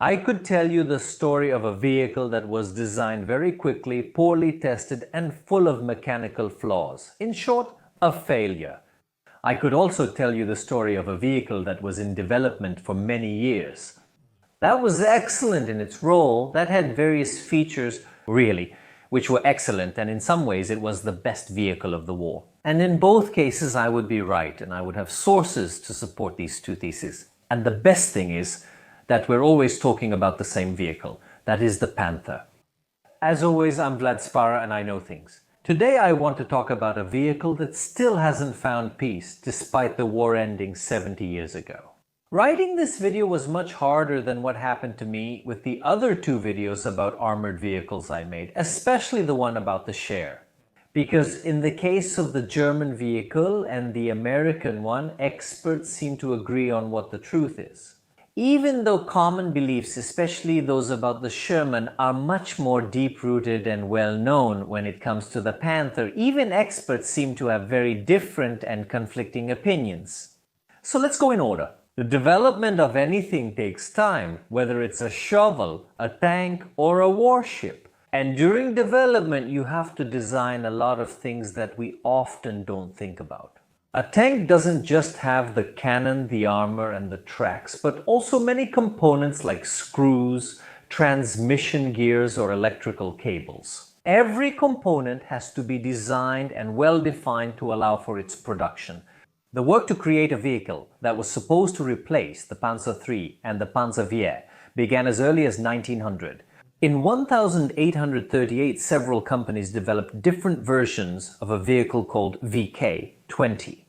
I could tell you the story of a vehicle that was designed very quickly, poorly tested, and full of mechanical flaws. In short, a failure. I could also tell you the story of a vehicle that was in development for many years. That was excellent in its role, that had various features, really, which were excellent, and in some ways it was the best vehicle of the war. And in both cases I would be right, and I would have sources to support these two theses. And the best thing is that we're always talking about the same vehicle, that is the Panther. As always, I'm Vlad Spara and I know things. Today I want to talk about a vehicle that still hasn't found peace despite the war ending 70 years ago. Writing this video was much harder than what happened to me with the other two videos about armored vehicles I made, especially the one about the Cher. Because in the case of the German vehicle and the American one, experts seem to agree on what the truth is. Even though common beliefs, especially those about the Sherman, are much more deep-rooted and well-known when it comes to the Panther, even experts seem to have very different and conflicting opinions. So let's go in order. The development of anything takes time, whether it's a shovel, a tank, or a warship. And during development, you have to design a lot of things that we often don't think about. A tank doesn't just have the cannon, the armor, and the tracks, but also many components like screws, transmission gears, or electrical cables. Every component has to be designed and well-defined to allow for its production. The work to create a vehicle that was supposed to replace the Panzer III and the Panzerwehr began as early as 1900. In 1838, several companies developed different versions of a vehicle called VK-20.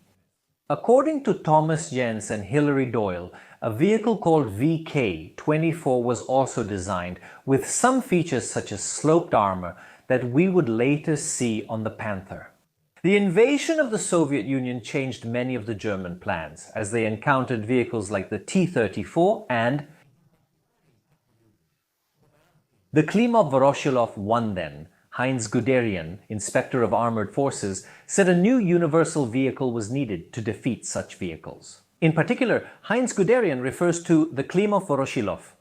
According to Thomas Jens and Hilary Doyle, a vehicle called VK-24 was also designed with some features such as sloped armor that we would later see on the Panther. The invasion of the Soviet Union changed many of the German plans, as they encountered vehicles like the T-34 and the Klimov-Voroshilov won then. Heinz Guderian, inspector of armored forces, said a new universal vehicle was needed to defeat such vehicles. In particular, Heinz Guderian refers to the Klimov-Voroshilov.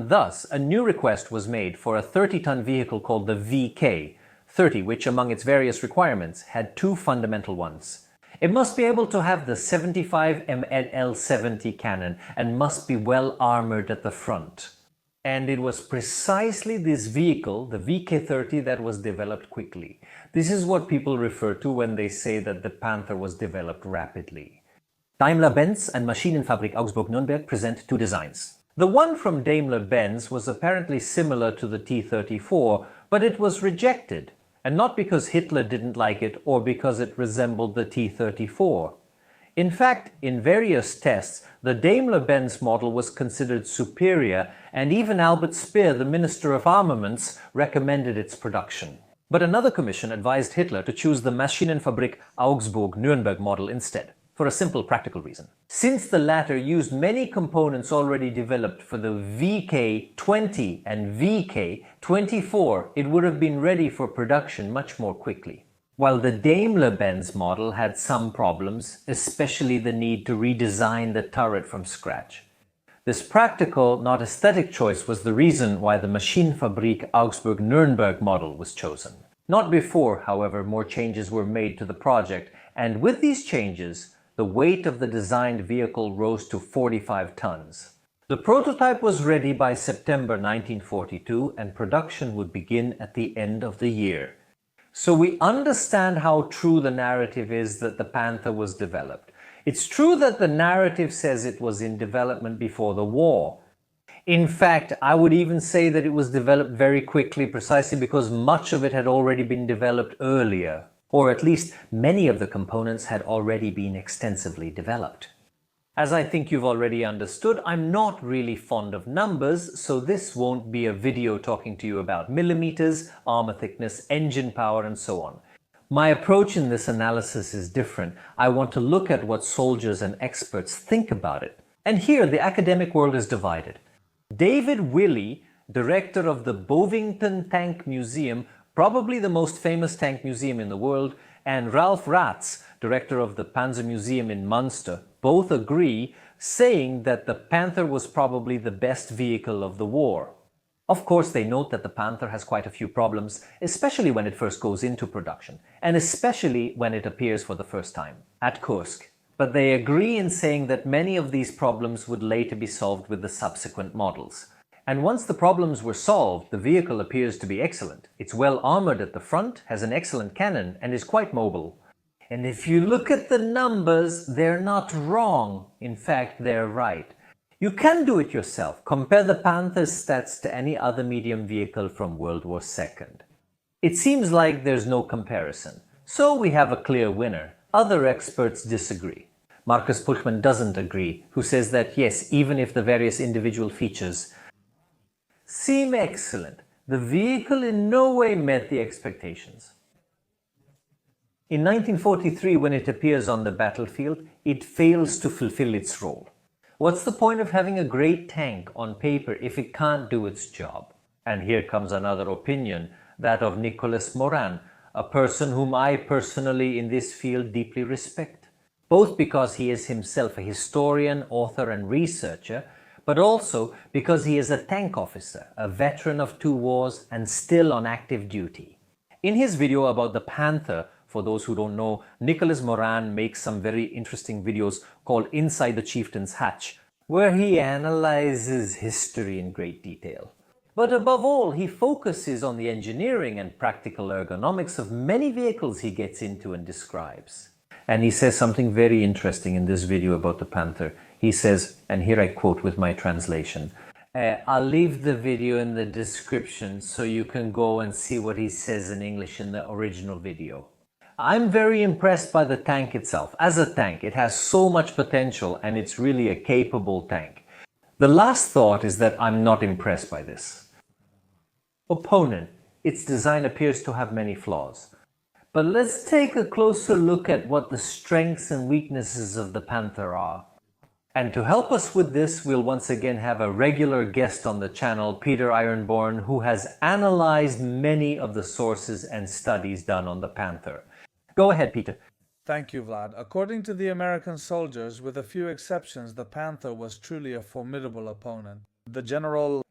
Thus, a new request was made for a 30-ton vehicle called the VK-30, which among its various requirements had two fundamental ones. It must be able to have the 75 ML70 cannon and must be well armored at the front. And it was precisely this vehicle, the VK-30, that was developed quickly. This is what people refer to when they say that the Panther was developed rapidly. Daimler-Benz and Maschinenfabrik Augsburg-Nürnberg present two designs. The one from Daimler-Benz was apparently similar to the T-34, but it was rejected. And not because Hitler didn't like it or because it resembled the T-34. In fact, in various tests, the Daimler-Benz model was considered superior, and even Albert Speer, the Minister of Armaments, recommended its production. But another commission advised Hitler to choose the Maschinenfabrik Augsburg-Nürnberg model instead, for a simple practical reason. Since the latter used many components already developed for the VK-20 and VK-24, it would have been ready for production much more quickly. While the Daimler-Benz model had some problems, especially the need to redesign the turret from scratch. This practical, not aesthetic choice was the reason why the Maschinenfabrik Augsburg-Nürnberg model was chosen. Not before, however, more changes were made to the project, and with these changes, the weight of the designed vehicle rose to 45 tons. The prototype was ready by September 1942, and production would begin at the end of the year. So we understand how true the narrative is that the Panther was developed. It's true that the narrative says it was in development before the war. In fact, I would even say that it was developed very quickly precisely because much of it had already been developed earlier, or at least many of the components had already been extensively developed. As I think you've already understood, I'm not really fond of numbers, so this won't be a video talking to you about millimeters, armor thickness, engine power, and so on. My approach in this analysis is different. I want to look at what soldiers and experts think about it. And here, the academic world is divided. David Willey, director of the Bovington Tank Museum, probably the most famous tank museum in the world, and Ralph Ratz, director of the Panzer Museum in Munster, both agree, saying that the Panther was probably the best vehicle of the war. Of course, they note that the Panther has quite a few problems, especially when it first goes into production, and especially when it appears for the first time, at Kursk. But they agree in saying that many of these problems would later be solved with the subsequent models. And once the problems were solved, the vehicle appears to be excellent. It's well armored at the front, has an excellent cannon, and is quite mobile. And if you look at the numbers, they're not wrong. In fact, they're right. You can do it yourself. Compare the Panther's stats to any other medium vehicle from World War II. It seems like there's no comparison. So we have a clear winner. Other experts disagree. Marcus Puchman doesn't agree, who says that yes, even if the various individual features seem excellent, the vehicle in no way met the expectations. In 1943, when it appears on the battlefield, it fails to fulfill its role. What's the point of having a great tank on paper if it can't do its job? And here comes another opinion, that of Nicolas Morin, a person whom I personally in this field deeply respect, both because he is himself a historian, author and researcher, but also because he is a tank officer, a veteran of 2 wars and still on active duty. In his video about the Panther, for those who don't know, Nicolas Morin makes some very interesting videos called Inside the Chieftain's Hatch, where he analyzes history in great detail. But above all, he focuses on the engineering and practical ergonomics of many vehicles he gets into and describes. And he says something very interesting in this video about the Panther. He says, and here I quote with my translation, I'll leave the video in the description so you can go and see what he says in English in the original video. I'm very impressed by the tank itself. As a tank, it has so much potential and it's really a capable tank. The last thought is that I'm not impressed by this. Opponent. Its design appears to have many flaws. But let's take a closer look at what the strengths and weaknesses of the Panther are. And to help us with this, we'll once again have a regular guest on the channel, Peter Ironborn, who has analyzed many of the sources and studies done on the Panther. Go ahead, Peter. Thank you, Vlad. According to the American soldiers, with a few exceptions, the Panther was truly a formidable opponent. The General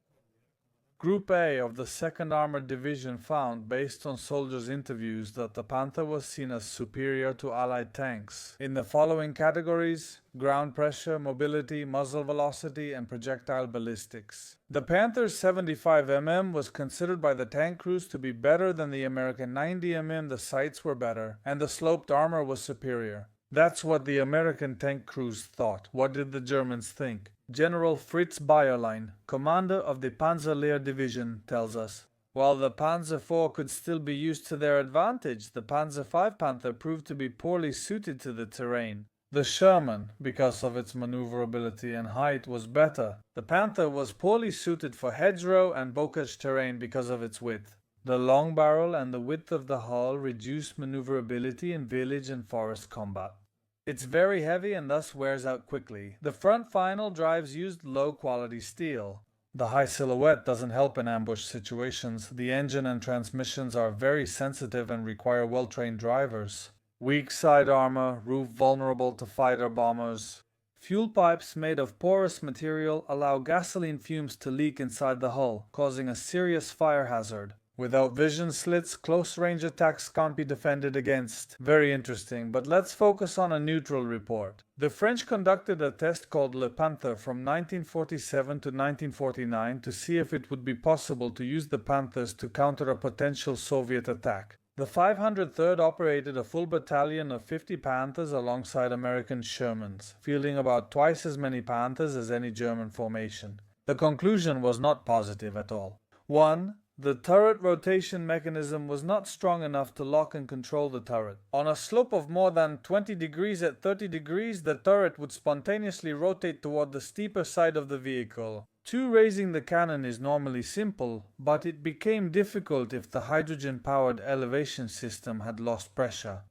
Group A of the 2nd Armored Division found, based on soldiers' interviews, that the Panther was seen as superior to Allied tanks in the following categories: ground pressure, mobility, muzzle velocity, and projectile ballistics. The Panther's 75 mm was considered by the tank crews to be better than the American 90 mm, the sights were better, and the sloped armor was superior. That's what the American tank crews thought. What did the Germans think? General Fritz Bayerlein, commander of the Panzerlehr Division, tells us, while the Panzer IV could still be used to their advantage, the Panzer V Panther proved to be poorly suited to the terrain. The Sherman, because of its maneuverability and height, was better. The Panther was poorly suited for hedgerow and bocage terrain because of its width. The long barrel and the width of the hull reduced maneuverability in village and forest combat. It's very heavy and thus wears out quickly. The front final drives used low-quality steel. The high silhouette doesn't help in ambush situations. The engine and transmissions are very sensitive and require well-trained drivers. Weak side armor, roof vulnerable to fighter bombers. Fuel pipes made of porous material allow gasoline fumes to leak inside the hull, causing a serious fire hazard. Without vision slits, close-range attacks can't be defended against. Very interesting, but let's focus on a neutral report. The French conducted a test called Le Panther from 1947 to 1949 to see if it would be possible to use the Panthers to counter a potential Soviet attack. The 503rd operated a full battalion of 50 Panthers alongside American Shermans, fielding about twice as many Panthers as any German formation. The conclusion was not positive at all. 1. The turret rotation mechanism was not strong enough to lock and control the turret. On a slope of more than 20 degrees at 30 degrees, the turret would spontaneously rotate toward the steeper side of the vehicle. 2. Raising the cannon is normally simple, but it became difficult if the hydrogen-powered elevation system had lost pressure.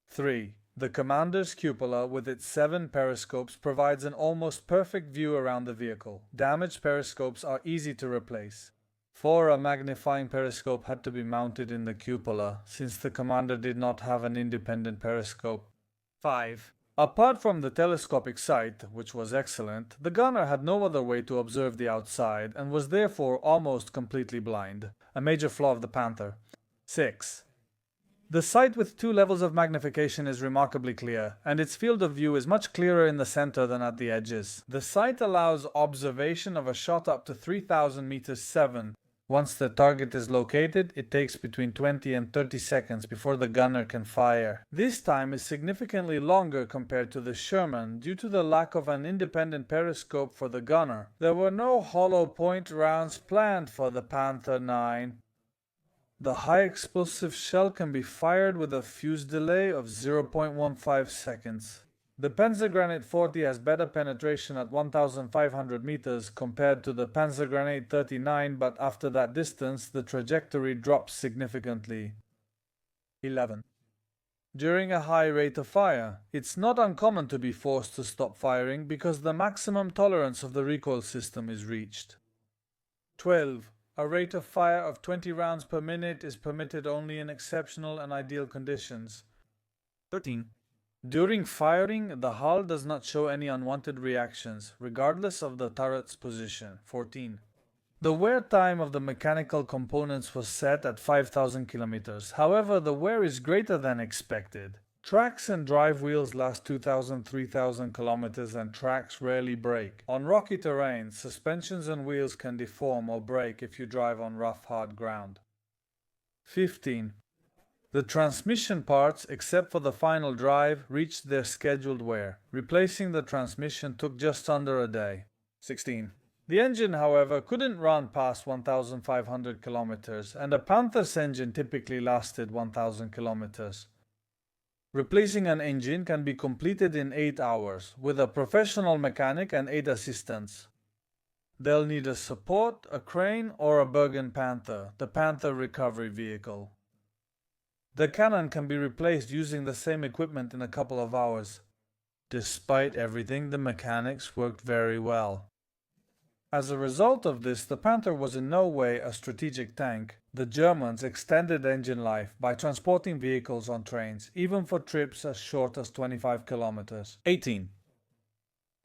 3. The commander's cupola with its 7 periscopes provides an almost perfect view around the vehicle. Damaged periscopes are easy to replace. 4. A magnifying periscope had to be mounted in the cupola, since the commander did not have an independent periscope. 5. Apart from the telescopic sight, which was excellent, the gunner had no other way to observe the outside and was therefore almost completely blind, a major flaw of the Panther. 6. The sight with 2 levels of magnification is remarkably clear, and its field of view is much clearer in the center than at the edges. The sight allows observation of a shot up to 3,000 meters 7. Once the target is located, it takes between 20 and 30 seconds before the gunner can fire. This time is significantly longer compared to the Sherman due to the lack of an independent periscope for the gunner. There were no hollow point rounds planned for the Panther 9. The high explosive shell can be fired with a fuse delay of 0.15 seconds. The Panzergranate 40 has better penetration at 1,500 meters compared to the Panzergranate 39, but after that distance, the trajectory drops significantly. 11. During a high rate of fire, it's not uncommon to be forced to stop firing because the maximum tolerance of the recoil system is reached. 12. A rate of fire of 20 rounds per minute is permitted only in exceptional and ideal conditions. 13. During firing, the hull does not show any unwanted reactions, regardless of the turret's position. 14. The wear time of the mechanical components was set at 5,000 kilometers. However, the wear is greater than expected. Tracks and drive wheels last 2,000–3,000 kilometers and tracks rarely break. On rocky terrain, suspensions and wheels can deform or break if you drive on rough, hard ground. 15. The transmission parts, except for the final drive, reached their scheduled wear. Replacing the transmission took just under a day. 16. The engine, however, couldn't run past 1,500 kilometers, and a Panther's engine typically lasted 1,000 kilometers. Replacing an engine can be completed in 8 hours, with a professional mechanic and 8 assistants. They'll need a support, a crane, or a Bergen Panther, the Panther recovery vehicle. The cannon can be replaced using the same equipment in a couple of hours. Despite everything, the mechanics worked very well. As a result of this, the Panther was in no way a strategic tank. The Germans extended engine life by transporting vehicles on trains, even for trips as short as 25 kilometers. 18.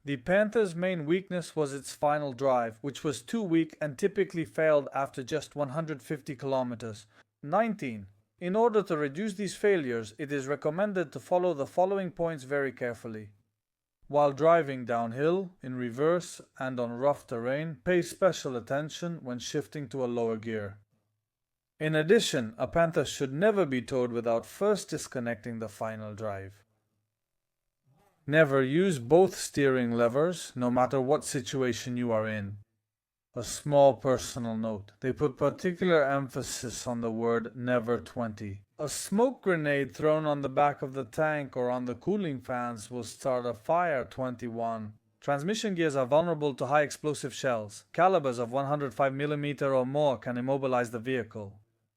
The Panther's main weakness was its final drive, which was too weak and typically failed after just 150 kilometers. 19. In order to reduce these failures, it is recommended to follow the following points very carefully. While driving downhill, in reverse, and on rough terrain, pay special attention when shifting to a lower gear. In addition, a Panther should never be towed without first disconnecting the final drive. Never use both steering levers, no matter what situation you are in. A small personal note. They put particular emphasis on the word never 20. A smoke grenade thrown on the back of the tank or on the cooling fans will start a fire. 21. Transmission gears are vulnerable to high explosive shells. Calibers of 105mm or more can immobilize the vehicle.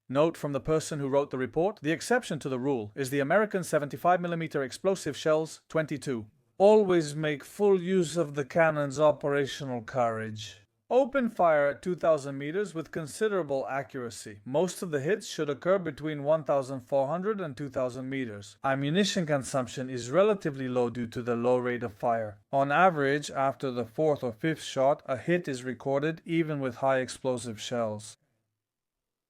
Note from the person who wrote the report, the exception to the rule is the American 75mm explosive shells 22. Always make full use of the cannon's operational courage. Open fire at 2,000 meters with considerable accuracy. Most of the hits should occur between 1,400 and 2,000 meters. Ammunition consumption is relatively low due to the low rate of fire. On average, after the 4th or 5th shot, a hit is recorded even with high explosive shells.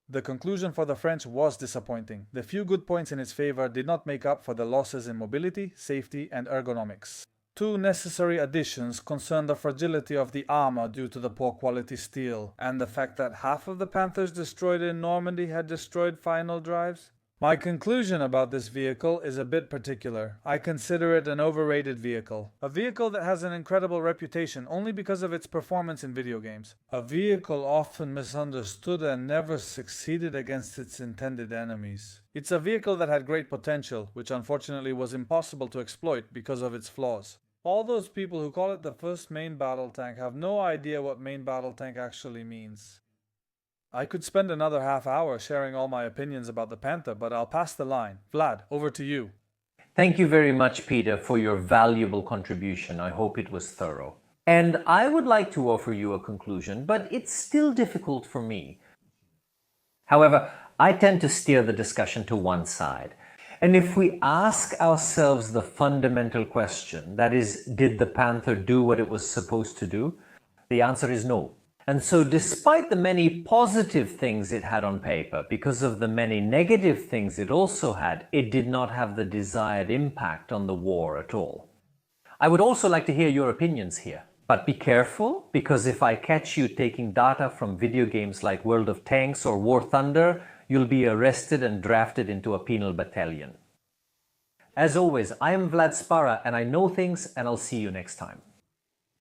The conclusion for the French was disappointing. The few good points in its favor did not make up for the losses in mobility, safety, and ergonomics. 2 necessary additions concern the fragility of the armor due to the poor quality steel, and the fact that half of the Panthers destroyed in Normandy had destroyed final drives. My conclusion about this vehicle is a bit particular. I consider it an overrated vehicle. A vehicle that has an incredible reputation only because of its performance in video games. A vehicle often misunderstood and never succeeded against its intended enemies. It's a vehicle that had great potential, which unfortunately was impossible to exploit because of its flaws. All those people who call it the first main battle tank have no idea what main battle tank actually means. I could spend another half hour sharing all my opinions about the Panther, but I'll pass the line. Vlad, over to you. Thank you very much, Peter, for your valuable contribution. I hope it was thorough. And I would like to offer you a conclusion, but it's still difficult for me. However, I tend to steer the discussion to one side. And if we ask ourselves the fundamental question, that is, did the Panther do what it was supposed to do? The answer is no. And so despite the many positive things it had on paper, because of the many negative things it also had, it did not have the desired impact on the war at all. I would also like to hear your opinions here. But be careful, because if I catch you taking data from video games like World of Tanks or War Thunder, you'll be arrested and drafted into a penal battalion. As always, I am Vlad Spara and I know things, and I'll see you next time.